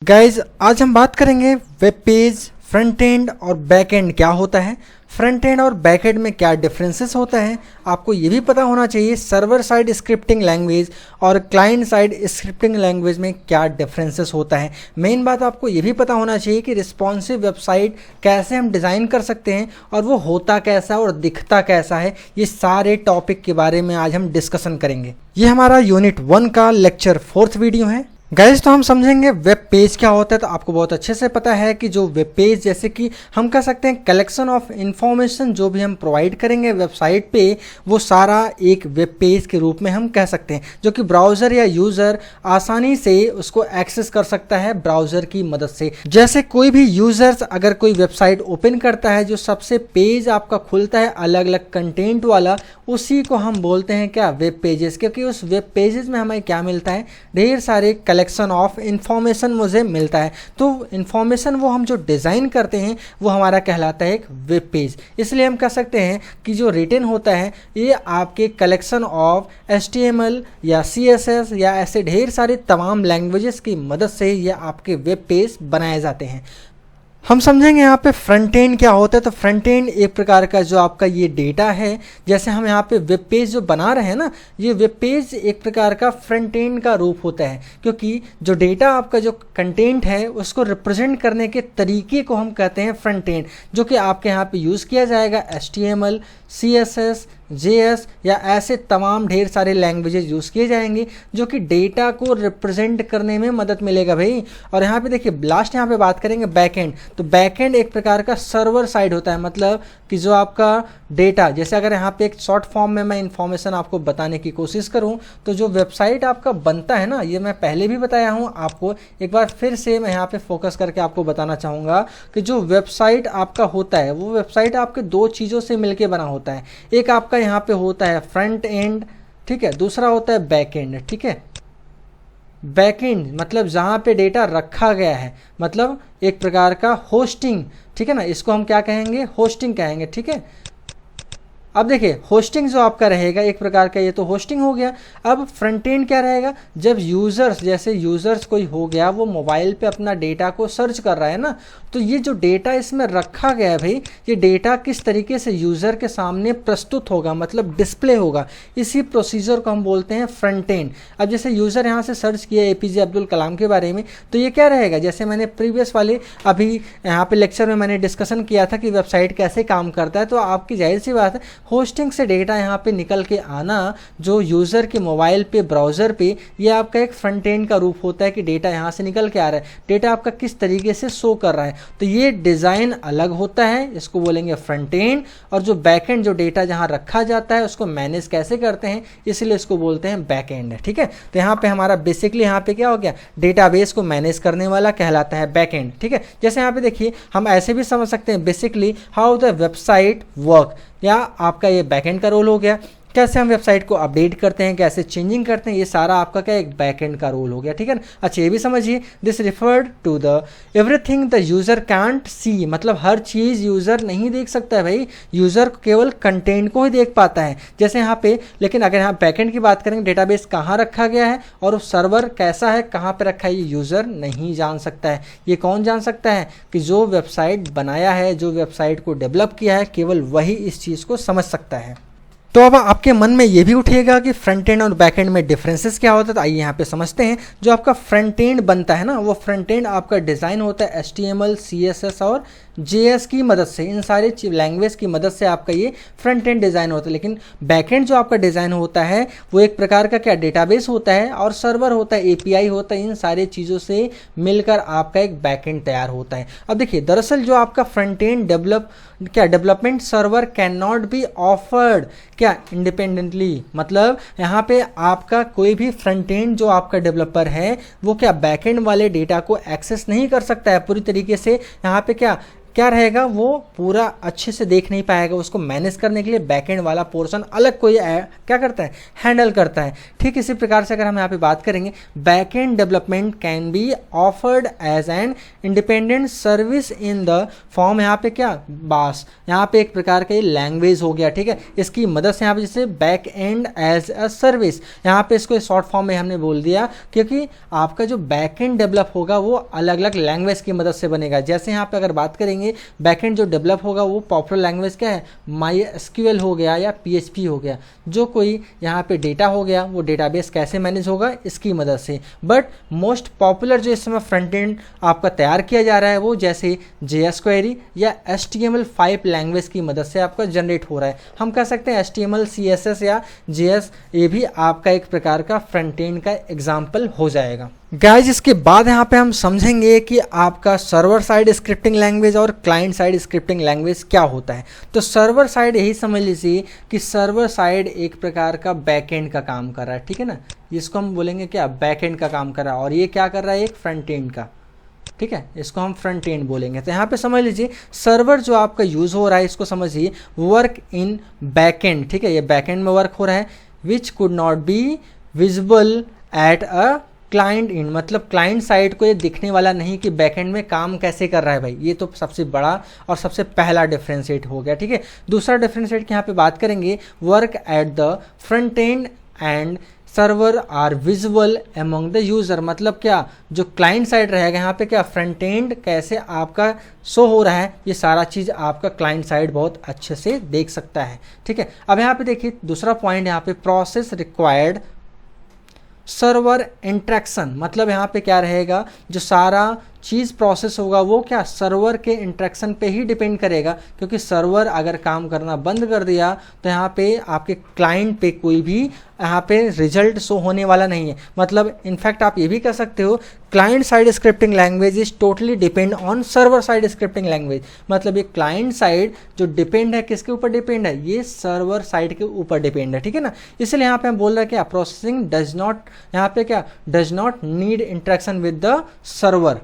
Guys आज हम बात करेंगे वेब पेज, फ्रंट एंड और बैक एंड क्या होता है, फ्रंट एंड और बैक एंड में क्या डिफरेंसेस होता है। आपको ये भी पता होना चाहिए सर्वर साइड स्क्रिप्टिंग लैंग्वेज और क्लाइंट साइड स्क्रिप्टिंग लैंग्वेज में क्या डिफरेंसेस होता है। मेन बात आपको ये भी पता होना चाहिए कि रिस्पॉन्सिव वेबसाइट कैसे हम डिज़ाइन कर सकते हैं और वो होता कैसा है और दिखता कैसा है। ये सारे टॉपिक के बारे में आज हम डिस्कशन करेंगे। ये हमारा यूनिट 1 का लेक्चर 4th वीडियो है। गाइस तो हम समझेंगे वेब पेज क्या होता है। तो आपको बहुत अच्छे से पता है कि जो वेब पेज जैसे कि हम कह सकते हैं कलेक्शन ऑफ इंफॉर्मेशन जो भी हम प्रोवाइड करेंगे वेबसाइट पे वो सारा एक वेब पेज के रूप में हम कह सकते हैं, जो कि ब्राउज़र या यूज़र आसानी से उसको एक्सेस कर सकता है ब्राउज़र की मदद से। जैसे कोई भी यूज़र्स अगर कोई वेबसाइट ओपन करता है, जो सबसे पेज आपका खुलता है अलग अलग कंटेंट वाला, उसी को हम बोलते हैं क्या, वेब पेजेस। क्योंकि उस वेब पेजेस में हमें क्या मिलता है, ढेर सारे कलेक्शन ऑफ इंफॉर्मेशन मुझे मिलता है। तो इंफॉर्मेशन वो हम जो डिज़ाइन करते हैं वो हमारा कहलाता है एक वेब पेज। इसलिए हम कह सकते हैं कि जो रिटन होता है ये आपके कलेक्शन ऑफ HTML या CSS या ऐसे ढेर सारे तमाम लैंग्वेजेस की मदद से ये आपके वेब पेज बनाए जाते हैं। हम समझेंगे यहाँ पे फ्रंट एंड क्या होता है। तो फ्रंट एंड एक प्रकार का जो आपका ये डेटा है, जैसे हम यहाँ पे वेब पेज जो बना रहे हैं ना, ये वेब पेज एक प्रकार का फ्रंट एंड का रूप होता है। क्योंकि जो डेटा आपका जो कंटेंट है उसको रिप्रेजेंट करने के तरीके को हम कहते हैं फ्रंट एंड, जो कि आपके यहाँ पे यूज़ किया जाएगा HTML, CSS, JS या ऐसे तमाम ढेर सारे लैंग्वेजेस यूज़ किए जाएंगे जो कि डेटा को रिप्रेजेंट करने में मदद मिलेगा भाई। और यहाँ पे देखिए लास्ट यहाँ पे बात करेंगे बैकएंड। तो बैकएंड एक प्रकार का सर्वर साइड होता है, मतलब कि जो आपका डेटा, जैसे अगर यहाँ पे एक शॉर्ट फॉर्म में मैं इन्फॉर्मेशन आपको बताने की कोशिश करूँ तो जो वेबसाइट आपका बनता है ना, ये मैं पहले भी बताया हूँ आपको, एक बार फिर से मैं यहाँ पे फोकस करके आपको बताना चाहूँगा कि जो वेबसाइट आपका होता है वो वेबसाइट आपके दो चीज़ों से मिलके बना होता है। एक आपका यहाँ पे होता है फ्रंट एंड, ठीक है, दूसरा होता है बैक एंड। ठीक है, बैक एंड मतलब जहाँ पे डेटा रखा गया है, मतलब एक प्रकार का होस्टिंग, ठीक है ना, इसको हम क्या कहेंगे, होस्टिंग कहेंगे। ठीक है, अब देखिए होस्टिंग जो आपका रहेगा एक प्रकार का, ये तो होस्टिंग हो गया। अब फ्रंट एंड क्या रहेगा, जब यूज़र्स, जैसे यूज़र्स कोई हो गया वो मोबाइल पे अपना डेटा को सर्च कर रहा है ना, तो ये जो डेटा इसमें रखा गया है भाई, ये डेटा किस तरीके से यूज़र के सामने प्रस्तुत होगा, मतलब डिस्प्ले होगा, इसी प्रोसीजर को हम बोलते हैं फ्रंट एंड। अब जैसे यूज़र यहाँ से सर्च किया APJ अब्दुल कलाम के बारे में, तो ये क्या रहेगा, जैसे मैंने प्रीवियस वाले अभी यहाँ पे लेक्चर में मैंने डिस्कशन किया था कि वेबसाइट कैसे काम करता है, तो आपकी जाहिर सी बात है होस्टिंग से डेटा यहाँ पे निकल के आना जो यूज़र के मोबाइल पे, ब्राउज़र पे, ये आपका एक फ्रंट एंड का रूप होता है कि डेटा यहाँ से निकल के आ रहा है, डेटा आपका किस तरीके से शो कर रहा है। तो ये डिज़ाइन अलग होता है, इसको बोलेंगे फ्रंट एंड। और जो बैक एंड, जो डेटा जहाँ रखा जाता है उसको मैनेज कैसे करते हैं, इसलिए इसको बोलते हैं बैक एंड। ठीक है, तो यहाँ पे हमारा बेसिकली यहाँ पे क्या हो गया, डेटाबेस को मैनेज करने वाला कहलाता है बैक एंड। ठीक है, जैसे यहाँ पे देखिए हम ऐसे भी समझ सकते हैं basically how the website work, या आपका ये बैकएंड का रोल हो गया, कैसे हम वेबसाइट को अपडेट करते हैं, कैसे चेंजिंग करते हैं, ये सारा आपका क्या एक बैकएंड का रोल हो गया। ठीक है ना, अच्छा ये भी समझिए, this referred to the everything the user can't see, मतलब हर चीज़ यूज़र नहीं देख सकता है भाई, यूज़र केवल कंटेंट को ही देख पाता है जैसे यहाँ पे। लेकिन अगर यहाँ बैकएंड की बात करेंगे, डेटाबेस कहाँ रखा गया है और सर्वर कैसा है, कहाँ पर रखा है, ये यूज़र नहीं जान सकता है। ये कौन जान सकता है, कि जो वेबसाइट बनाया है, जो वेबसाइट को डेवलप किया है, केवल वही इस चीज़ को समझ सकता है। तो अब आपके मन में ये भी उठेगा कि फ्रंट एंड और बैक एंड में डिफरेंसेस क्या होता है। तो आइए यहाँ पे समझते हैं। जो आपका फ्रंट एंड बनता है ना, वो फ्रंट एंड आपका डिज़ाइन होता है HTML, CSS और JS की मदद से, इन सारे लैंग्वेज की मदद से आपका ये फ्रंट एंड डिज़ाइन होता है। लेकिन बैक एंड जो आपका डिज़ाइन होता है वो एक प्रकार का क्या, डेटाबेस होता है और सर्वर होता है, API होता है, इन सारे चीज़ों से मिलकर आपका एक बैक एंड तैयार होता है। अब देखिए दरअसल जो आपका front end development server can not be offered क्या इंडिपेंडेंटली, मतलब यहाँ पे आपका कोई भी फ्रंट एंड जो आपका डेवलपर है वो क्या बैक एंड वाले डेटा को एक्सेस नहीं कर सकता है पूरी तरीके से। यहाँ पे क्या क्या रहेगा, वो पूरा अच्छे से देख नहीं पाएगा, उसको मैनेज करने के लिए बैकएंड वाला पोर्शन अलग कोई क्या करता है, हैंडल करता है। ठीक इसी प्रकार से अगर हम यहाँ पे बात करेंगे, backend development can be offered as an independent service in the form, यहाँ पे क्या, बास, यहाँ पे एक प्रकार का लैंग्वेज हो गया। ठीक है, इसकी मदद से यहाँ पे जैसे back end as a service, यहाँ पे इसको शॉर्ट फॉर्म में हमने बोल दिया, क्योंकि आपका जो बैक एंड डेवलप होगा वो अलग अलग लैंग्वेज की मदद से बनेगा। जैसे यहाँ पे अगर बात करेंगे, बैक एंड जो डेवलप होगा वो पॉपुलर लैंग्वेज क्या है, MySQL हो गया या PHP हो गया। जो कोई यहाँ पे डेटा हो गया, वो डेटाबेस कैसे मैनेज होगा, इसकी मदद से। बट मोस्ट पॉपुलर जो इस समय फ्रंट एंड आपका तैयार किया जा रहा है, वो जैसे JS क्वेरी या HTML5 लैंग्वेज की मदद से आपका जनरेट हो रहा है। हम कह सकते हैं HTML, CSS या JS, ये भी आपका एक प्रकार का फ्रंट एंड का एग्जाम्पल हो जाएगा। गाइज इसके बाद यहाँ पे हम समझेंगे कि आपका सर्वर साइड स्क्रिप्टिंग लैंग्वेज और क्लाइंट साइड स्क्रिप्टिंग लैंग्वेज क्या होता है। तो सर्वर साइड यही समझ लीजिए कि सर्वर साइड एक प्रकार का बैकएंड का काम कर रहा है, ठीक है ना, इसको हम बोलेंगे क्या, बैकएंड का काम कर रहा है, और ये क्या कर रहा है, एक फ्रंट एंड का। ठीक है, इसको हम फ्रंट एंड बोलेंगे। तो यहाँ पे समझ लीजिए सर्वर जो आपका यूज़ हो रहा है, इसको समझिए वर्क इन बैकएंड। ठीक है, ये बैकएंड में वर्क हो रहा है, which could not be visible at a client in, मतलब क्लाइंट साइड को ये दिखने वाला नहीं कि बैकएंड में काम कैसे कर रहा है भाई। ये तो सबसे बड़ा और सबसे पहला डिफरेंशिएट हो गया। ठीक है, दूसरा डिफरेंशिएट की यहाँ पे बात करेंगे, work at the front end and server are visual among the user, मतलब क्या, जो क्लाइंट साइड रहेगा यहाँ पे क्या, फ्रंट एंड कैसे आपका शो हो रहा है, ये सारा चीज़ आपका क्लाइंट साइड बहुत अच्छे से देख सकता है। ठीक है, अब यहाँ पे देखिए दूसरा पॉइंट यहाँ पे, प्रोसेस रिक्वायर्ड सर्वर इंट्रैक्शन, मतलब यहाँ पे क्या रहेगा, जो सारा चीज़ प्रोसेस होगा वो क्या, सर्वर के इंट्रैक्शन पे ही डिपेंड करेगा। क्योंकि सर्वर अगर काम करना बंद कर दिया तो यहाँ पे आपके क्लाइंट पे कोई भी यहाँ पे रिजल्ट शो होने वाला नहीं है। मतलब इनफैक्ट आप ये भी कह सकते हो, client side scripting language is totally depend on server side scripting language. मतलब ये क्लाइंट साइड जो डिपेंड है, किसके ऊपर डिपेंड है, ये सर्वर साइड के ऊपर डिपेंड है। ठीक है ना, इसलिए यहाँ पे हम बोल रहे हैं क्या, प्रोसेसिंग डज नॉट, यहाँ पे क्या, does not need interaction with the server.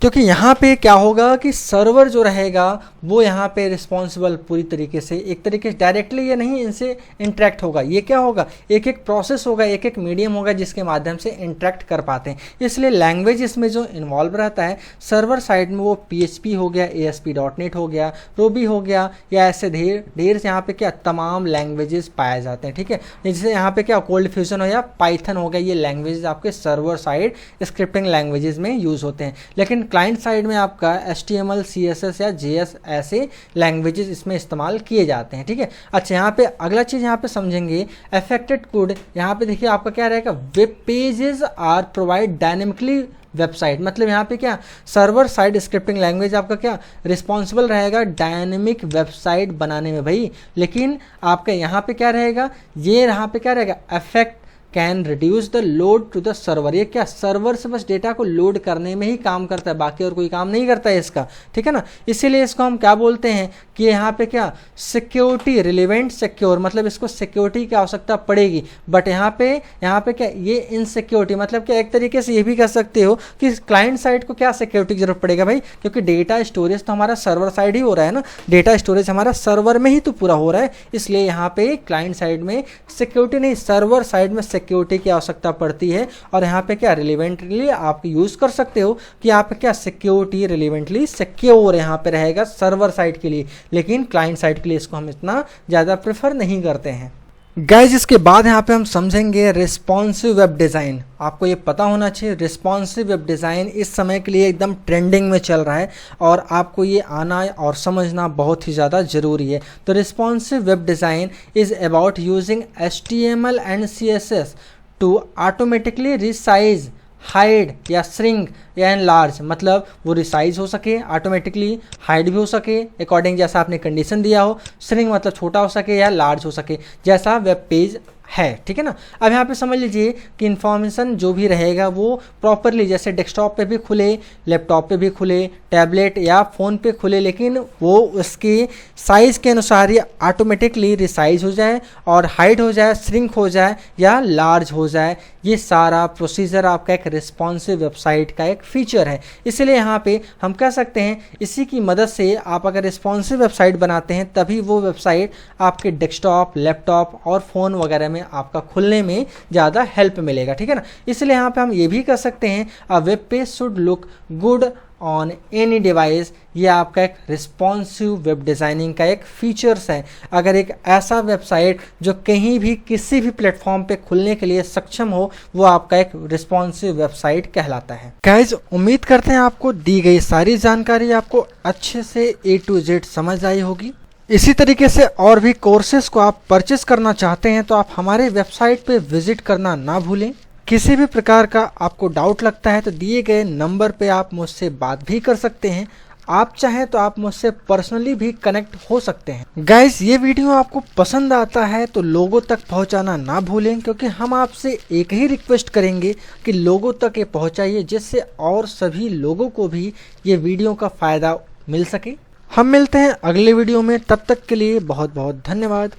क्योंकि यहाँ पे क्या होगा कि सर्वर जो रहेगा वो यहाँ पे रिस्पॉन्सिबल पूरी तरीके से, एक तरीके से डायरेक्टली ये नहीं इनसे इंटरेक्ट होगा, ये क्या होगा, एक एक प्रोसेस होगा, एक एक मीडियम होगा जिसके माध्यम से इंटरेक्ट कर पाते हैं। इसलिए लैंग्वेज इसमें जो इन्वॉल्व रहता है सर्वर साइड में, वो PHP हो गया, ASP.NET हो गया, Ruby हो गया, या ऐसे ढेर से यहाँ पे क्या तमाम लैंग्वेजेस पाए जाते हैं। ठीक है, जैसे यहाँ पे क्या कोल्ड फ्यूजन हो या पाइथन हो गया, ये लैंग्वेजेस आपके सर्वर साइड स्क्रिप्टिंग लैंग्वेजेस में यूज़ होते हैं। लेकिन क्लाइंट साइड में आपका HTML, CSS या JS ऐसे लैंग्वेजेस इसमें इस्तेमाल किए जाते हैं। ठीक है, अच्छा यहाँ पे अगला चीज़ यहाँ पे समझेंगे, अफेक्टेड कोड। यहाँ पे देखिए आपका क्या रहेगा, web pages are provide dynamically website, मतलब यहाँ पे क्या, सर्वर साइड स्क्रिप्टिंग लैंग्वेज आपका क्या रिस्पॉन्सिबल रहेगा डायनेमिक वेबसाइट बनाने में भाई। लेकिन आपका यहाँ पे क्या रहेगा, ये यहाँ पे क्या रहेगा, affect can reduce the load to the server, ये क्या सर्वर से बस डेटा को लोड करने में ही काम करता है, बाकी और कोई काम नहीं करता है इसका। ठीक है ना, इसीलिए इसको हम क्या बोलते हैं कि यहाँ पे क्या सिक्योरिटी रिलेवेंट सिक्योर, मतलब इसको सिक्योरिटी की आवश्यकता पड़ेगी, बट यहाँ पे क्या ये इनसिक्योरिटी, मतलब क्या एक तरीके से ये भी कह सकते हो कि क्लाइंट साइड को क्या सिक्योरिटी की जरूरत पड़ेगा भाई, क्योंकि डेटा स्टोरेज तो हमारा सर्वर साइड ही हो रहा है ना, डेटा स्टोरेज हमारा सर्वर में ही तो पूरा हो रहा है। इसलिए यहाँ पे क्लाइंट साइड में सिक्योरिटी नहीं, सर्वर साइड में सिक्योरिटी की आवश्यकता पड़ती है। और यहाँ पे क्या रिलेवेंटली आप यूज़ कर सकते हो कि आप क्या सिक्योरिटी रिलेवेंटली सिक्योर यहाँ पे रहेगा सर्वर साइड के लिए, लेकिन क्लाइंट साइड के लिए इसको हम इतना ज़्यादा प्रेफर नहीं करते हैं। गाइज इसके बाद यहाँ पे हम समझेंगे रिस्पॉन्सिव वेब डिज़ाइन। आपको ये पता होना चाहिए, रिस्पॉन्सिव वेब डिज़ाइन इस समय के लिए एकदम ट्रेंडिंग में चल रहा है और आपको ये आना और समझना बहुत ही ज़्यादा ज़रूरी है। तो responsive web design is about using HTML and CSS to automatically resize, hide या श्रिंक या एनलार्ज, मतलब वो रिसाइज हो सके, ऑटोमेटिकली हाइड भी हो सके अकॉर्डिंग जैसा आपने कंडीशन दिया हो, श्रिंक मतलब छोटा हो सके या लार्ज हो सके, जैसा वेब पेज है, ठीक है ना। अब यहाँ पे समझ लीजिए कि इन्फॉर्मेशन जो भी रहेगा वो प्रॉपरली जैसे डेस्कटॉप पे भी खुले, लैपटॉप पे भी खुले, टैबलेट या फ़ोन पे खुले, लेकिन वो उसके साइज़ के अनुसार ही ऑटोमेटिकली रिसाइज हो जाए और हाइड हो जाए, श्रिंक हो जाए या लार्ज हो जाए। ये सारा प्रोसीजर आपका एक रिस्पॉन्सिव वेबसाइट का एक फीचर है। इसलिए यहाँ पे हम कह सकते हैं इसी की मदद से आप अगर रिस्पॉन्सिव वेबसाइट बनाते हैं तभी वो वेबसाइट आपके डेस्कटॉप, लैपटॉप और फ़ोन वगैरह में आपका खुलने में ज़्यादा हेल्प मिलेगा, ठीक है ना। इसलिए यहाँ पे हम ये भी कह सकते हैं a web page should look good on any device. ये आपका एक रिस्पॉन्सिव वेब डिज़ाइनिंग का एक फीचर्स है। अगर एक ऐसा वेबसाइट जो कहीं भी किसी भी प्लेटफॉर्म पे खुलने के लिए सक्षम हो, वो आपका एक रिस्पॉन्सिव वेबसाइट कहलाता है। गाइज, उम्मीद करते हैं आपको दी गई सारी जानकारी आपको अच्छे से A to Z समझ आई होगी। इसी तरीके से और भी कोर्सेज को आप परचेस करना चाहते हैं तो आप हमारे वेबसाइट पे विजिट करना ना भूलें। किसी भी प्रकार का आपको डाउट लगता है तो दिए गए नंबर पे आप मुझसे बात भी कर सकते हैं। आप चाहें तो आप मुझसे पर्सनली भी कनेक्ट हो सकते हैं। गाइस, ये वीडियो आपको पसंद आता है तो लोगों तक पहुंचाना ना भूलें, क्योंकि हम आपसे एक ही रिक्वेस्ट करेंगे कि लोगों तक ये पहुंचाइए, जिससे और सभी लोगों को भी ये वीडियो का फ़ायदा मिल सके। हम मिलते हैं अगले वीडियो में, तब तक के लिए बहुत बहुत धन्यवाद।